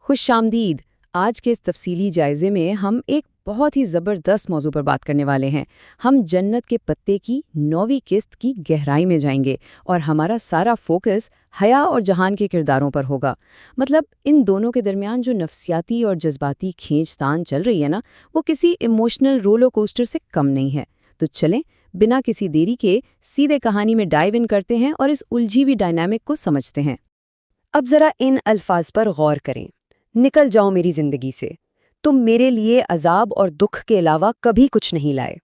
خوش آمدید۔ آج کے اس تفصیلی جائزے میں ہم ایک بہت ہی زبردست موضوع پر بات کرنے والے ہیں۔ ہم جنت کے پتے کی 9ویں قسط کی گہرائی میں جائیں گے اور ہمارا سارا فوکس حیا اور جہان کے کرداروں پر ہوگا۔ مطلب ان دونوں کے درمیان جو نفسیاتی اور جذباتی کھینچ تان چل رہی ہے نا، وہ کسی ایموشنل رولر کوسٹر سے کم نہیں ہے۔ تو چلیں بنا کسی دیری کے سیدھے کہانی میں ڈائیو ان کرتے ہیں اور اس الجھی ہوئی ڈائنامک کو سمجھتے ہیں۔ اب ذرا ان الفاظ پر غور کریں۔ نکل جاؤ میری زندگی سے، تم میرے لیے عذاب اور دکھ کے علاوہ کبھی کچھ نہیں لائے۔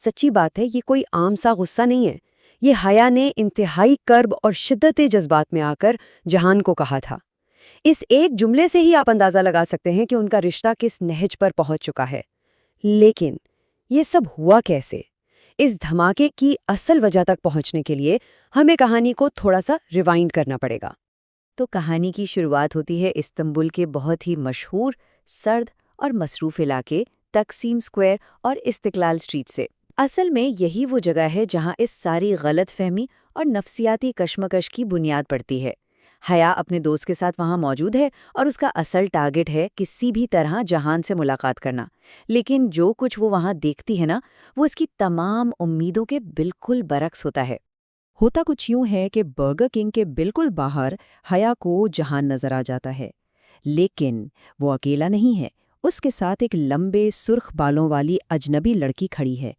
سچی بات ہے، یہ کوئی عام سا غصہ نہیں ہے۔ یہ حیا نے انتہائی کرب اور شدت جذبات میں آ کر جہان کو کہا تھا۔ اس ایک جملے سے ہی آپ اندازہ لگا سکتے ہیں کہ ان کا رشتہ کس نہج پر پہنچ چکا ہے۔ لیکن یہ سب ہوا کیسے؟ اس دھماکے کی اصل وجہ تک پہنچنے کے لیے ہمیں کہانی کو تھوڑا سا ریوائنڈ کرنا پڑے گا۔ تو کہانی کی شروعات ہوتی ہے استنبول کے بہت ہی مشہور، سرد اور مصروف علاقے تقسیم اسکوائر اور استقلال اسٹریٹ سے۔ اصل میں یہی وہ جگہ ہے جہاں اس ساری غلط فہمی اور نفسیاتی کشمکش کی بنیاد پڑتی ہے۔ حیا اپنے دوست کے ساتھ وہاں موجود ہے اور اس کا اصل ٹارگٹ ہے کسی بھی طرح جہان سے ملاقات کرنا۔ لیکن جو کچھ وہ وہاں دیکھتی ہے نا، وہ اس کی تمام امیدوں کے بالکل برعکس ہوتا ہے۔ ہوتا کچھ یوں ہے کہ برگر کنگ کے بالکل باہر حیا کو جہان نظر آ جاتا ہے، لیکن وہ اکیلا نہیں ہے۔ اس کے ساتھ ایک لمبے سرخ بالوں والی اجنبی لڑکی کھڑی ہے،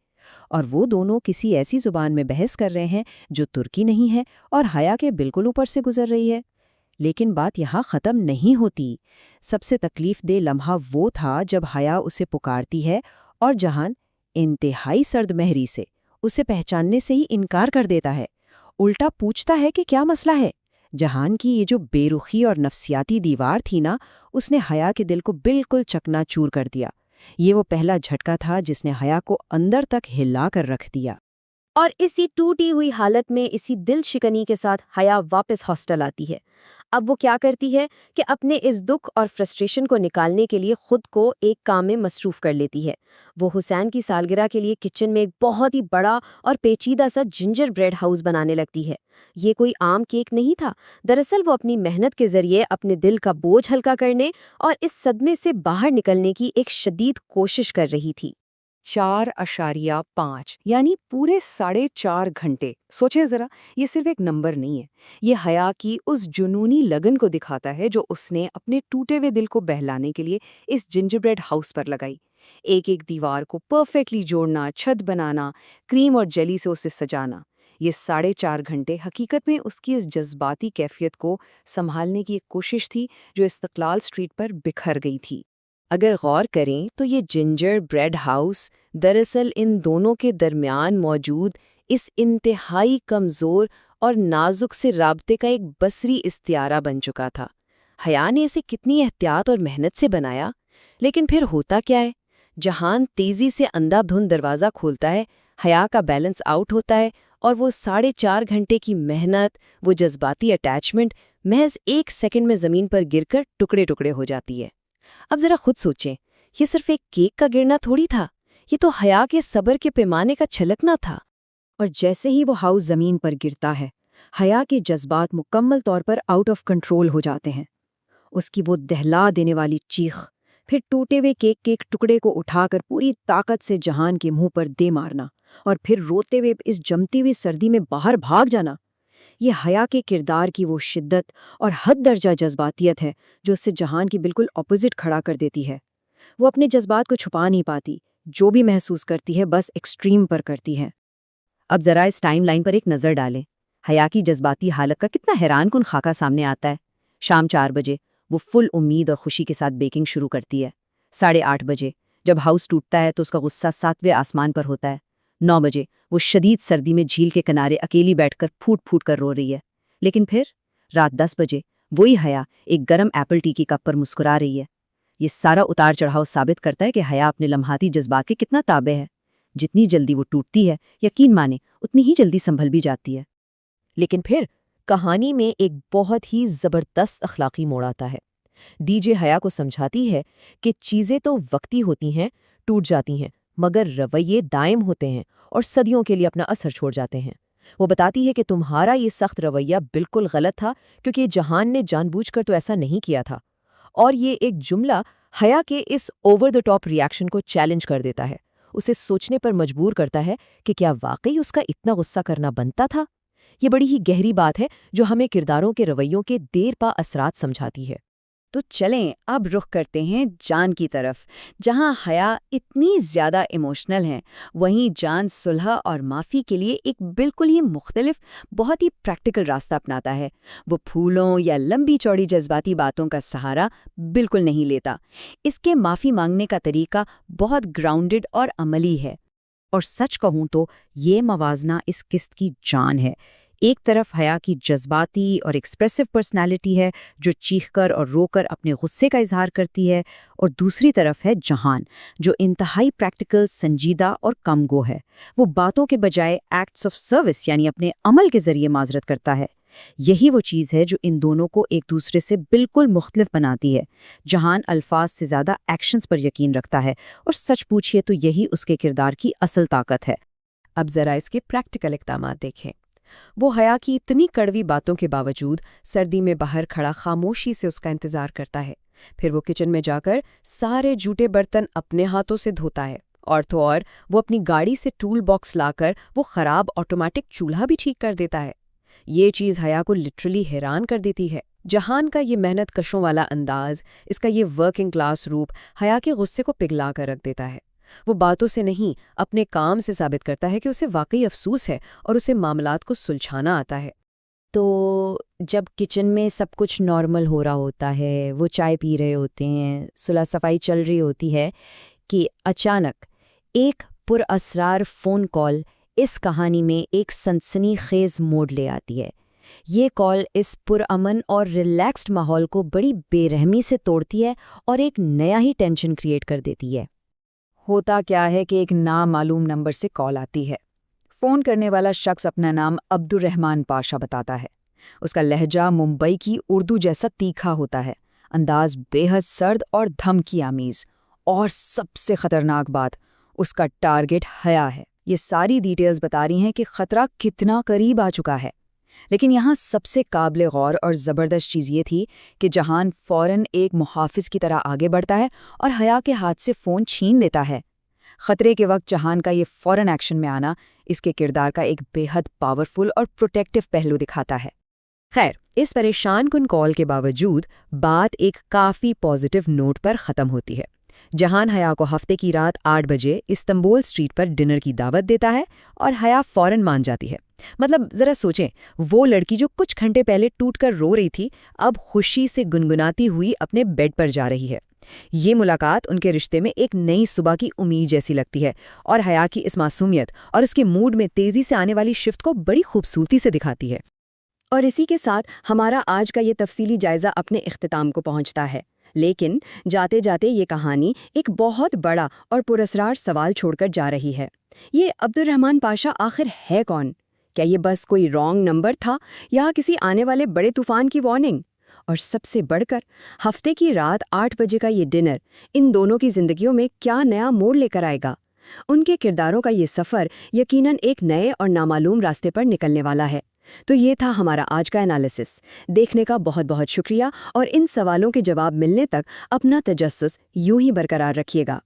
اور وہ دونوں کسی ایسی زبان میں بحث کر رہے ہیں جو ترکی نہیں ہے اور حیا کے بالکل اوپر سے گزر رہی ہے۔ لیکن بات یہاں ختم نہیں ہوتی۔ سب سے تکلیف دہ لمحہ وہ تھا جب حیا اسے پکارتی ہے اور جہان انتہائی سرد مہری سے اسے پہچاننے سے ہی انکار کر دیتا ہے۔ الٹا پوچھتا ہے کہ کیا مسئلہ ہے۔ جہان کی یہ جو بے رخی اور نفسیاتی دیوار تھی نا، اس نے حیا کے دل کو بالکل چکنا چور کر دیا۔ یہ وہ پہلا جھٹکا تھا جس نے حیا کو اندر تک ہلا کر رکھ دیا۔ اور اسی ٹوٹی ہوئی حالت میں، اسی دل شکنی کے ساتھ حیا واپس ہاسٹل آتی ہے۔ اب وہ کیا کرتی ہے کہ اپنے اس دکھ اور فرسٹریشن کو نکالنے کے لیے خود کو ایک کام میں مصروف کر لیتی ہے۔ وہ حسین کی سالگرہ کے لیے کچن میں ایک بہت ہی بڑا اور پیچیدہ سا جنجر بریڈ ہاؤس بنانے لگتی ہے۔ یہ کوئی عام کیک نہیں تھا، دراصل وہ اپنی محنت کے ذریعے اپنے دل کا بوجھ ہلکا کرنے اور اس صدمے سے باہر نکلنے کی ایک شدید کوشش کر رہی تھی۔ 4.5 یعنی پورے 4.5 گھنٹے۔ سوچیں ذرا، یہ صرف ایک نمبر نہیں ہے، یہ حیا کی اس جنونی لگن کو دکھاتا ہے جو اس نے اپنے ٹوٹے ہوئے دل کو بہلانے کے لیے اس جنجر بریڈ ہاؤس پر لگائی۔ ایک ایک دیوار کو پرفیکٹلی جوڑنا، چھت بنانا، کریم اور جیلی سے اسے سجانا۔ یہ 4.5 گھنٹے حقیقت میں اس کی اس جذباتی کیفیت کو سنبھالنے کی ایک کوشش تھی جو استقلال اسٹریٹ پر بکھر گئی تھی۔ اگر غور کریں تو یہ جنجر بریڈ ہاؤس دراصل ان دونوں کے درمیان موجود اس انتہائی کمزور اور نازک سے رابطے کا ایک بصری استعارہ بن چکا تھا۔ حیا نے اسے کتنی احتیاط اور محنت سے بنایا، لیکن پھر ہوتا کیا ہے؟ جہان تیزی سے اندھا دھند دروازہ کھولتا ہے، حیا کا بیلنس آؤٹ ہوتا ہے، اور وہ 4.5 گھنٹے کی محنت، وہ جذباتی اٹیچمنٹ محض 1 سیکنڈ میں زمین پر گر کر ٹکڑے ٹکڑے ہو جاتی ہے۔ اب ذرا خود سوچیں، یہ صرف ایک کیک کا گرنا تھوڑی تھا، یہ تو حیا کے صبر کے پیمانے کا چھلکنا تھا۔ اور جیسے ہی وہ ہاؤس زمین پر گرتا ہے، حیا کے جذبات مکمل طور پر آؤٹ آف کنٹرول ہو جاتے ہیں۔ اس کی وہ دہلا دینے والی چیخ، پھر ٹوٹے ہوئے کیک کے ایک ٹکڑے کو اٹھا کر پوری طاقت سے جہان کے منہ پر دے مارنا، اور پھر روتے ہوئے اس جمتی ہوئی سردی میں باہر بھاگ جانا، یہ حیا کے کردار کی وہ شدت اور حد درجہ جذباتیت ہے جو اس سے جہان کی بالکل اپوزٹ کھڑا کر دیتی ہے۔ وہ اپنے جذبات کو چھپا نہیں پاتی، جو بھی محسوس کرتی ہے بس ایکسٹریم پر کرتی ہے۔ اب ذرا اس ٹائم لائن پر ایک نظر ڈالیں۔ حیا کی جذباتی حالت کا کتنا حیران کن خاکہ سامنے آتا ہے۔ شام 4 بجے وہ فل امید اور خوشی کے ساتھ بیکنگ شروع کرتی ہے۔ 8:30 بجے جب ہاؤس ٹوٹتا ہے تو اس کا غصہ 7ویں آسمان پر ہوتا ہے۔ 9 بجے وہ شدید سردی میں جھیل کے کنارے اکیلی بیٹھ کر پھوٹ پھوٹ کر رو رہی ہے۔ لیکن پھر رات 10 بجے وہی حیا ایک گرم ایپل ٹی کی کپ پر مسکرا رہی ہے۔ یہ سارا اتار چڑھاؤ ثابت کرتا ہے کہ حیا اپنے لمحاتی جذبات کے کتنا تابع ہے۔ جتنی جلدی وہ ٹوٹتی ہے، یقین مانے اتنی ہی جلدی سنبھل بھی جاتی ہے۔ لیکن پھر کہانی میں ایک بہت ہی زبردست اخلاقی موڑ آتا ہے۔ ڈی جے حیا کو سمجھاتی ہے کہ چیزیں تو وقتی ہوتی ہیں، ٹوٹ جاتی ہیں، مگر رویے دائم ہوتے ہیں اور صدیوں کے لیے اپنا اثر چھوڑ جاتے ہیں۔ وہ بتاتی ہے کہ تمہارا یہ سخت رویہ بالکل غلط تھا، کیونکہ جہان نے جان بوجھ کر تو ایسا نہیں کیا تھا، اور یہ ایک جملہ حیا کے اس اوور دا ٹاپ ریاکشن کو چیلنج کر دیتا ہے، اسے سوچنے پر مجبور کرتا ہے کہ کیا واقعی اس کا اتنا غصہ کرنا بنتا تھا؟ یہ بڑی ہی گہری بات ہے جو ہمیں کرداروں کے رویوں کے دیر پا اثرات سمجھاتی ہے۔ تو چلیں اب رخ کرتے ہیں جان کی طرف، جہاں حیا اتنی زیادہ ایموشنل ہیں، وہیں جان صلح اور معافی کے لیے ایک بالکل ہی مختلف، بہت ہی پریکٹیکل راستہ اپناتا ہے۔ وہ پھولوں یا لمبی چوڑی جذباتی باتوں کا سہارا بالکل نہیں لیتا۔ اس کے معافی مانگنے کا طریقہ بہت گراؤنڈڈ اور عملی ہے۔ اور سچ کہوں تو یہ موازنہ اس قسط کی جان ہے۔ ایک طرف حیا کی جذباتی اور ایکسپریسو پرسنالٹی ہے جو چیخ کر اور رو کر اپنے غصے کا اظہار کرتی ہے، اور دوسری طرف ہے جہان جو انتہائی پریکٹیکل، سنجیدہ اور کم گو ہے۔ وہ باتوں کے بجائے ایکٹس آف سروس یعنی اپنے عمل کے ذریعے معذرت کرتا ہے۔ یہی وہ چیز ہے جو ان دونوں کو ایک دوسرے سے بالکل مختلف بناتی ہے۔ جہان الفاظ سے زیادہ ایکشنز پر یقین رکھتا ہے، اور سچ پوچھئے تو یہی اس کے کردار کی اصل طاقت ہے۔ اب ذرا اس کے پریکٹیکل اقدامات دیکھیں۔ وہ حیا کی اتنی کڑوی باتوں کے باوجود سردی میں باہر کھڑا خاموشی سے اس کا انتظار کرتا ہے۔ پھر وہ کچن میں جا کر سارے جھوٹے برتن اپنے ہاتھوں سے دھوتا ہے، اور تو اور وہ اپنی گاڑی سے ٹول باکس لا کر وہ خراب آٹومیٹک چولہا بھی ٹھیک کر دیتا ہے۔ یہ چیز حیا کو لٹرلی حیران کر دیتی ہے۔ جہان کا یہ محنت کشوں والا انداز، اس کا یہ ورکنگ کلاس روپ حیا کے غصے کو پگھلا کر رکھ دیتا ہے۔ وہ باتوں سے نہیں، اپنے کام سے ثابت کرتا ہے کہ اسے واقعی افسوس ہے اور اسے معاملات کو سلجھانا آتا ہے۔ تو جب کچن میں سب کچھ نارمل ہو رہا ہوتا ہے، وہ چائے پی رہے ہوتے ہیں، صلح صفائی چل رہی ہوتی ہے، کہ اچانک ایک پر اسرار فون کال اس کہانی میں ایک سنسنی خیز موڑ لے آتی ہے۔ یہ کال اس پرامن اور ریلیکسڈ ماحول کو بڑی بے رحمی سے توڑتی ہے اور ایک نیا ہی ٹینشن کریٹ کر دیتی ہے۔ ہوتا کیا ہے کہ ایک نامعلوم نمبر سے کال آتی ہے۔ فون کرنے والا شخص اپنا نام عبد الرحمن پاشا بتاتا ہے۔ اس کا لہجہ ممبئی کی اردو جیسا تیکھا ہوتا ہے، انداز بے حد سرد اور دھمکی آمیز، اور سب سے خطرناک بات، اس کا ٹارگٹ حیا ہے۔ یہ ساری ڈیٹیلز بتا رہی ہیں کہ خطرہ کتنا قریب آ چکا ہے۔ لیکن یہاں سب سے قابل غور اور زبردست چیز یہ تھی کہ جہان فوراً ایک محافظ کی طرح آگے بڑھتا ہے اور حیا کے ہاتھ سے فون چھین لیتا ہے۔ خطرے کے وقت جہان کا یہ فوراً ایکشن میں آنا اس کے کردار کا ایک بے حد پاورفل اور پروٹیکٹیو پہلو دکھاتا ہے۔ خیر، اس پریشان کن کال کے باوجود بات ایک کافی پازیٹیو نوٹ پر ختم ہوتی ہے۔ جہان حیا کو ہفتے کی رات 8 بجے استنبول اسٹریٹ پر ڈنر کی دعوت دیتا ہے، اور حیا فوراً مان جاتی ہے۔ مطلب ذرا سوچیں، وہ لڑکی جو کچھ گھنٹے پہلے ٹوٹ کر رو رہی تھی، اب خوشی سے گنگناتی ہوئی اپنے بیڈ پر جا رہی ہے۔ یہ ملاقات ان کے رشتے میں ایک نئی صبح کی امید جیسی لگتی ہے، اور حیا کی اس معصومیت اور اس کے موڈ میں تیزی سے آنے والی شفٹ کو بڑی خوبصورتی سے دکھاتی ہے۔ اور اسی کے ساتھ ہمارا آج کا یہ تفصیلی جائزہ اپنے اختتام کو پہنچتا ہے۔ لیکن جاتے جاتے یہ کہانی ایک بہت بڑا اور پراسرار سوال چھوڑ کر جا رہی ہے۔ یہ عبد الرحمن پاشا آخر ہے کون؟ کیا یہ بس کوئی رانگ نمبر تھا، یا کسی آنے والے بڑے طوفان کی وارننگ؟ اور سب سے بڑھ کر ہفتے کی رات 8 بجے کا یہ ڈنر ان دونوں کی زندگیوں میں کیا نیا موڑ لے کر آئے گا؟ ان کے کرداروں کا یہ سفر یقیناً ایک نئے اور نامعلوم راستے پر نکلنے والا ہے۔ تو یہ تھا ہمارا آج کا انالیسس۔ دیکھنے کا بہت بہت شکریہ، اور ان سوالوں کے جواب ملنے تک اپنا تجسس یوں ہی برقرار رکھیے گا۔